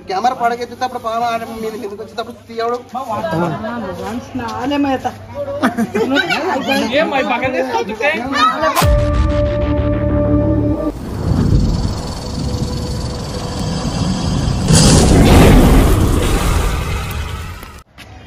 Camera पड़ गए तब వచ్చేటప్పుడు తీయడు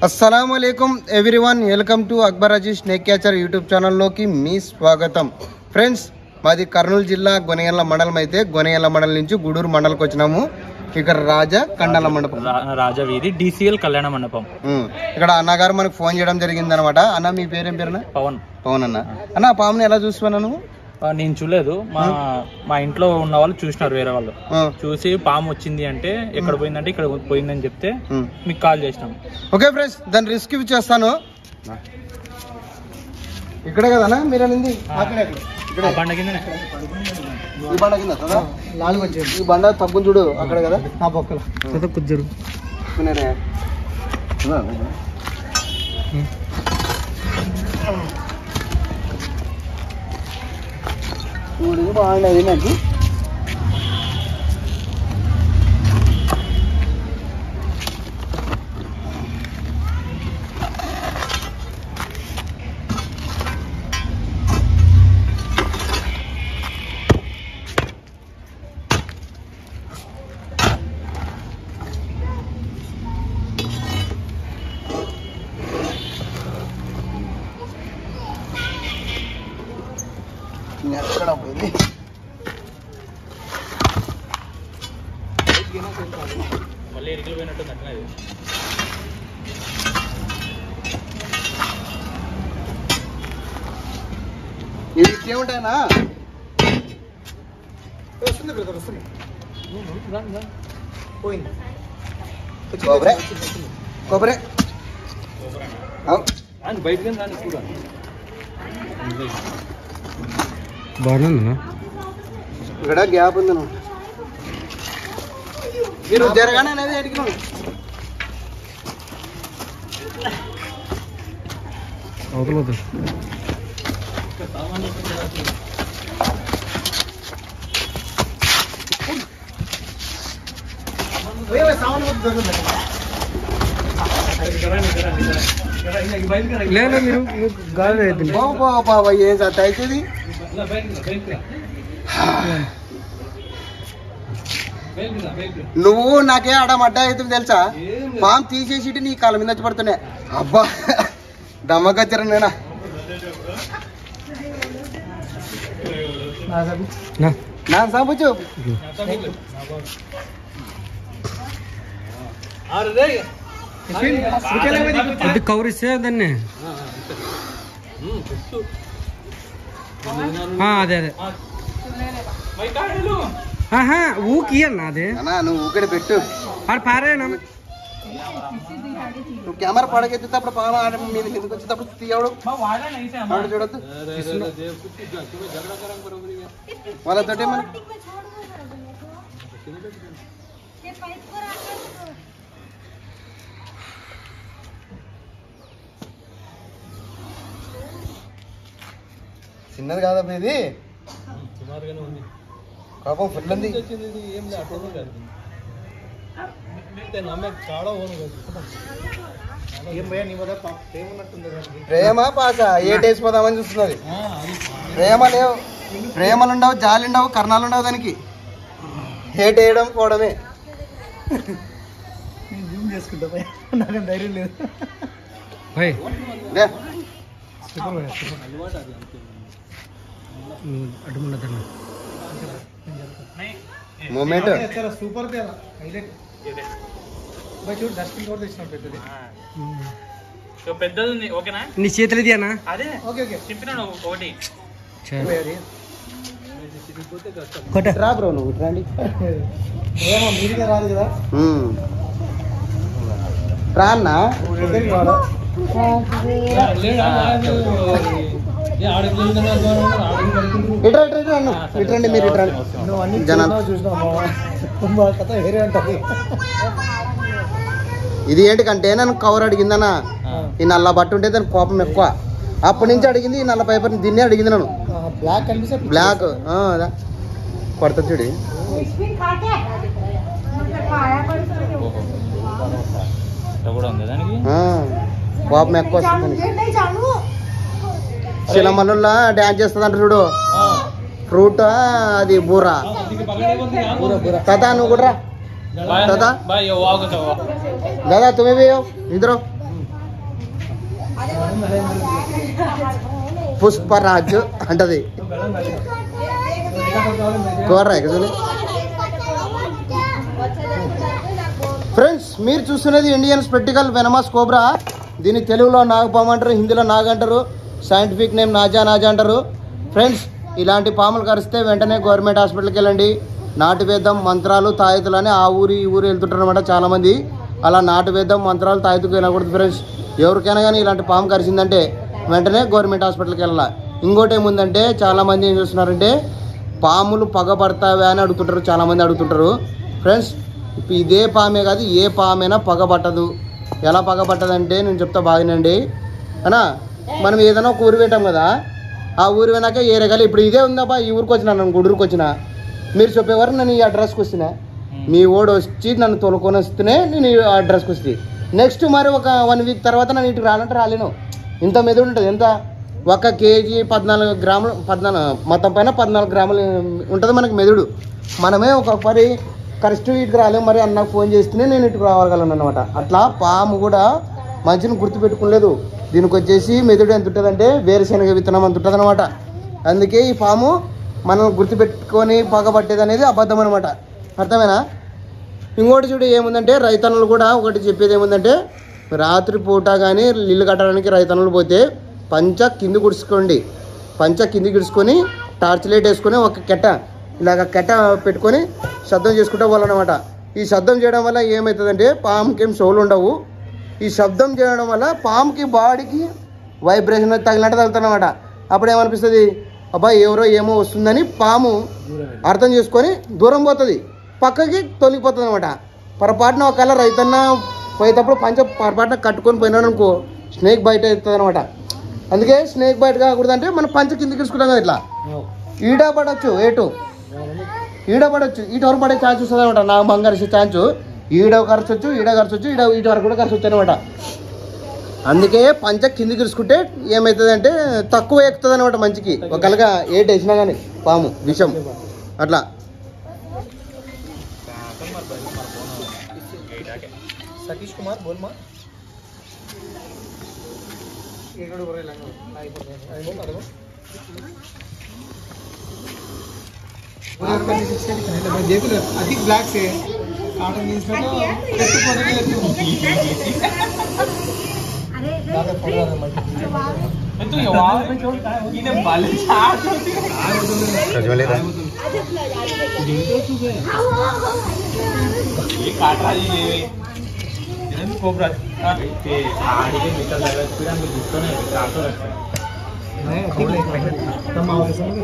अस्सलामुअलैकुम everyone welcome to Akbar Aziz snake catcher YouTube channel की मी स्वागतम फ्रेंड्स मादी कर्नूल जिल्ला गोनेगल्ला मंडलम అయితే గొనెగల్ల మండలం నుంచి గూడూరు మండలంకి వచ్చినాము ఇక్కడ రాజా కండల మండపం రాజా వీధి డిసిఎల్ కళ్యాణ మండపం ఇక్కడ అన్నగారు మనకు ఫోన్ చేయడం జరిగింది అన్నమాట అన్న మీ పేరేం పేరునా పవన్ పవన్ అన్న అన్న పాముని ఎలా చూస్తున్నావు నువ్వు నేను చూడలేదు మా ఇంట్లో ఉన్న వాళ్ళు చూసినారు వేరే వాళ్ళు చూసి పాము వచ్చింది అంటే ఎక్కడ పోయిందంటే ఇక్కడ పోయిందని చెప్తే మీకు కాల్ చేసినాం ఓకే ఫ్రెండ్స్ దాని రిస్క్ చేస్తాను ఇక్కడే కదనా మీరు అనింది బండ కింద ఈ బండ కింద ఈ బండ తప్పుని చూడు అక్కడ కదా ఆ పక్కల కుజ్జరు చూడు బాగుండేది నాకు ఎక్కడ పోయింది మళ్ళీ ఎరికలు పోయినట్టు ఇది ఏముంటాయనా వస్తుంది బ్రదర్ వస్తుంది పోయింది కొబ్బరి కొబ్బరి బయటకి రాని కూడా బాగుందన్నా ఇక్కడ గ్యాప్ ఉంది మీరు జరగానే అనేది అడిగిన అవతలదు లేదా మీరు గాలి బాబా ఏం సార్ అవుతుంది నువ్వు నాకే ఆడమడ్డ అవుతుంది తెలుసా పాము తీసేసి నీ కాళ్ళ మీద వచ్చి పడుతున్నాయి అబ్బా దమ్మకొచ్చారు నేనా నా సాబుచ్చు కౌరిస్తే దాన్ని అదే అదే ఊకి అన్నా అదే నువ్వు ఊకడే పెట్టు ఆడు పారేనా నువ్వు కెమెరా పడకెత్తినప్పుడు పాము మీద కిందకి వచ్చేటప్పుడు తీయడు చూడద్దు వాళ్ళతోటి మన చిన్నది కాదబ్బా ఇది పాపం ఫుల్ ఉంది ప్రేమ పాస ఏ టేస్ట్ పోదామని చూస్తున్నది ప్రేమ లేవు ప్రేమలు ఉండవు జాలి ఉండవు కర్ణాలు ఉండవు దానికి హేట్ వేయడం పోవడమే చేసుకుంటా నాకు ధైర్యం లేదు మూమెంట్ సూపర్ పెద్దది ఓకేనా నీ చేతులు ఇది అన్న అదే ఓకే ఓకే చింపినాను ఒకటి రా బ్రో నువ్వు రండి ఏమో మీరుగా రాదు కదా రా అన్న ఇట్రండి మీరు ఇట్రండి జనాలు చూసినా కథ వేరే ఉంటుంది ఇది ఏంటికంటే నన్ను కవర్ అడిగిందన్నా, ఈ నల్ల బట్ట ఉంటే దానికి కోపం ఎక్కువ. అప్పటి నుంచి అడిగింది ఈ నల్ల పేపర్, దీన్నే అడిగింది నన్ను. బ్లాక్ కొడతా చూడు. కోపం ఎక్కువ వస్తుంది. సినిమాలో డ్యాన్స్ చేస్తుంది అంటారు చూడు, ఫ్రూట్ అది బూరా. తాత నువ్వు కూడా రా. దాదా తుమ్మే भी ఇద్దరు పుష్పరాజ్ అంటది. కోర్రా ఫ్రెండ్స్, మీరు చూస్తున్నది ఇండియన్ స్పెక్టికల్ వెనమస్ కోబ్రా. దీన్ని తెలుగులో నాగపాము అంటారు, హిందీలో నాగ అంటారు, సైంటిఫిక్ నేమ్ నాజా అంటారు. ఫ్రెండ్స్, ఇలాంటి పాములు కరిస్తే వెంటనే గవర్నమెంట్ హాస్పిటల్కి వెళ్ళండి. నాటు వేద్దాం, మంత్రాలు, తాయెత్తులు అని ఆ ఊరు ఈ ఊరు వెళ్తుంటారు అనమాట చాలామంది. అలా నాటు వేద్దాం, మంత్రాలు, తాయెత్తుకు వెళ్ళకూడదు ఫ్రెండ్స్. ఎవరికైనా కానీ ఇలాంటి పాము కరిచిందంటే వెంటనే గవర్నమెంట్ హాస్పిటల్కి వెళ్ళాలి. ఇంకోటి ఏముందంటే చాలామంది ఏం చేస్తున్నారంటే పాములు పగబడతావా అని అడుగుతుంటారు, చాలామంది అడుగుతుంటారు. ఫ్రెండ్స్, ఇదే పామే కాదు, ఏ పామైనా పగబట్టదు. ఎలా పగబట్టదంటే నేను చెప్తా బాగానండి అనా. మనం ఏదైనా ఒక ఊరు పెట్టాం కదా, ఆ ఊరు వెనాక ఏరేగాలి. ఇప్పుడు ఇదే ఉందాబా, ఈ ఊరికి వచ్చినా, నన్ను గుడూరుకి వచ్చిన, మీరు చెప్పేవారు నేను ఈ అడ్రస్కి వచ్చిన, మీ ఓడు వచ్చి నన్ను తోలుకొని వస్తేనే నేను ఈ అడ్రస్కి వస్తే, నెక్స్ట్ మరి ఒక 1 వీక్ తర్వాత నన్ను ఇటు రాలంటే రాలేను. ఇంత మెదడు ఉంటుంది. ఎంత 1 కేజీ 14 గ్రాములు, 14 మొత్తం పైన 14 గ్రాములు ఉంటుంది మనకి మెదడు. మనమే ఒక పరి కరెక్ట్ ఇటుకు రాలేము. మరి అన్నకు ఫోన్ చేస్తేనే నేను ఇటుకు రావాలగలను అనమాట. అట్లా పాము కూడా మంచిని గుర్తుపెట్టుకోలేదు. దీనికి వచ్చేసి మెదడు ఎంత ఉంటుందంటే వేరుశనగ విత్తనం అంత ఉంటుంది అనమాట. అందుకే ఈ పాము మనల్ని గుర్తుపెట్టుకొని పగబట్టేది అనేది అబద్ధం అనమాట. అర్థమేనా? ఇంకోటి చూడు ఏముందంటే, రైతన్నులు కూడా ఒకటి చెప్పేది ఏముందంటే, రాత్రి పూట కానీ ఇల్లు కట్టడానికి రైతన్నులు పోతే పంచ కింది గుడుచుకోండి. పంచ కింది గుడుచుకొని టార్చ్ లైట్ వేసుకొని ఒక కెట్ట ఇలాగ కెట్ట పెట్టుకొని శబ్దం చేసుకుంటూ పోవాలన్నమాట. ఈ శబ్దం చేయడం వల్ల ఏమవుతుందంటే పాముకి ఏం చెవులు ఉండవు. ఈ శబ్దం చేయడం వల్ల పాముకి బాడీకి వైబ్రేషన్ తగిలినట్టు తగులుతుందన్నమాట. అప్పుడు ఏమనిపిస్తుంది, అబ్బాయి ఎవరో ఏమో వస్తుందని పాము అర్థం చేసుకొని దూరం పోతుంది, పక్కకి తొలగిపోతుంది అనమాట. పొరపాటున ఒకవేళ రైతన్న పోయేటప్పుడు పంచ పొరపాటున కట్టుకొని పోయినాడు అనుకో, స్నేక్ బయట అవుతుంది అనమాట. అందుకే స్నేక్ బయట కాకూడదు అంటే మనం పంచ కిందకి తీసుకుంటాం కదా, ఇట్లా ఈడ పడవచ్చు, ఈడ పడవచ్చు, ఇటు వరకు పడే ఛాన్స్ వస్తుంది అనమాట. నా బంగారు ఛాన్స్ ఈడ ఖర్చొచ్చు, ఈడ ఖర్చొచ్చు, ఇటు వరకు కూడా ఖర్చు వచ్చి అనమాట. అందుకే పంచ కిందికి తీసుకుంటే ఏమవుతుంది అంటే తక్కువ ఎక్కుతుంది అనమాట మంచికి. ఒకవేళగా ఏటు వేసినా కానీ పాము విషం అట్లా. సతీష్ కుమార్ బోల్మా अधिक ब्लैक से काटन जींस में तो ये बाल ये काट रहा है कोबरा के आड़ी के मीटर लगा पूरा में दिखतो नहीं काटो रखता नहीं तब आओ के समझ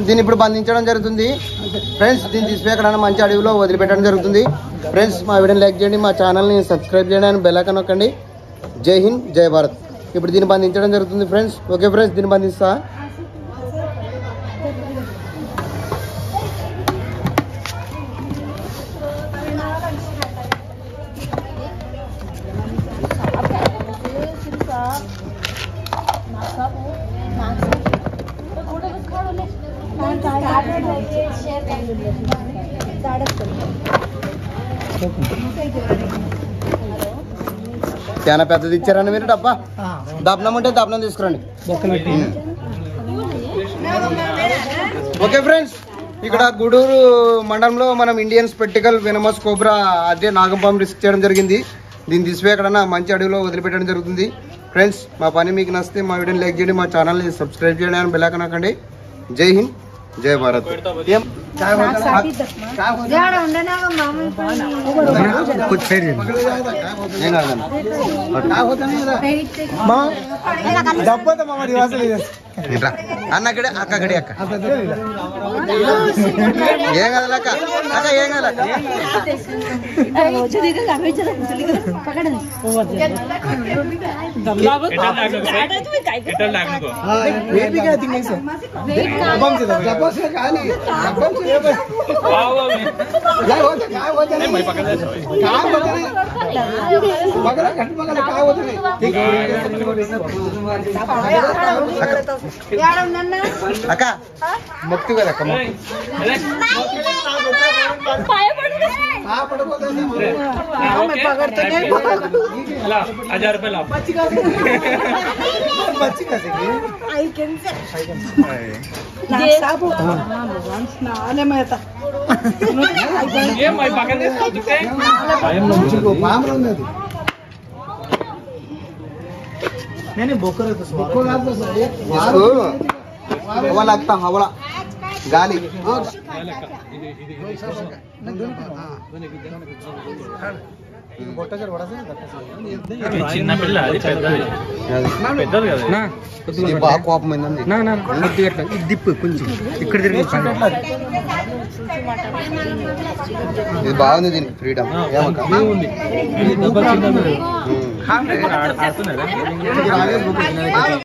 దీన్ని ఇప్పుడు బంధించడం జరుగుతుంది ఫ్రెండ్స్. దీన్ని తీసుకుని ఎక్కడైనా మంచి అడవిలో వదిలిపెట్టడం జరుగుతుంది ఫ్రెండ్స్. మా వీడియోని లైక్ చేయండి, మా ఛానల్ని సబ్స్క్రైబ్ చేయండి, అని బెల్ ఐకాన్ నొక్కండి. జై హింద్, జై భారత్. ఇప్పుడు దీన్ని బంధించడం జరుగుతుంది ఫ్రెండ్స్. ఓకే ఫ్రెండ్స్, దీన్ని బంధిస్తా. చాలా పెద్దది ఇచ్చారండి మీరు డబ్బా. దప్నం ఉంటే దప్నం తీసుకురండి. ఓకే ఫ్రెండ్స్, ఇక్కడ గూడూరు మండలంలో మనం ఇండియన్ స్పెక్టికల్ వెనమస్ కోబ్రా అదే నాగంపాము రిస్క్ చేయడం జరిగింది. దీన్ని తీసుకుపోయి ఎక్కడన్నా మంచి అడవిలో వదిలిపెట్టడం జరుగుతుంది ఫ్రెండ్స్. మా పని మీకు నచ్చితే మా వీడియోని లైక్ చేయండి, మా ఛానల్ని సబ్స్క్రైబ్ చేయండి, అని బెల్ ఐకాన్ నొక్కండి. జై హింద్, జై భారత్. ఏం అన్న అక్కడే అక్క అక్కడే అక్క ఏం కదా అక్క అక్క ఏం కదా అక్క మొక్కు కదా అక్క हवा लगता हवा गाली చిన్న పిల్ల అది పెద్దది పెద్దది కదా బాగా కోపం అయిందండి దిప్పు కొంచెం ఇక్కడ తిరిగి ఇది బాగుంది దీనికి ఫ్రీడమ్ ఉంది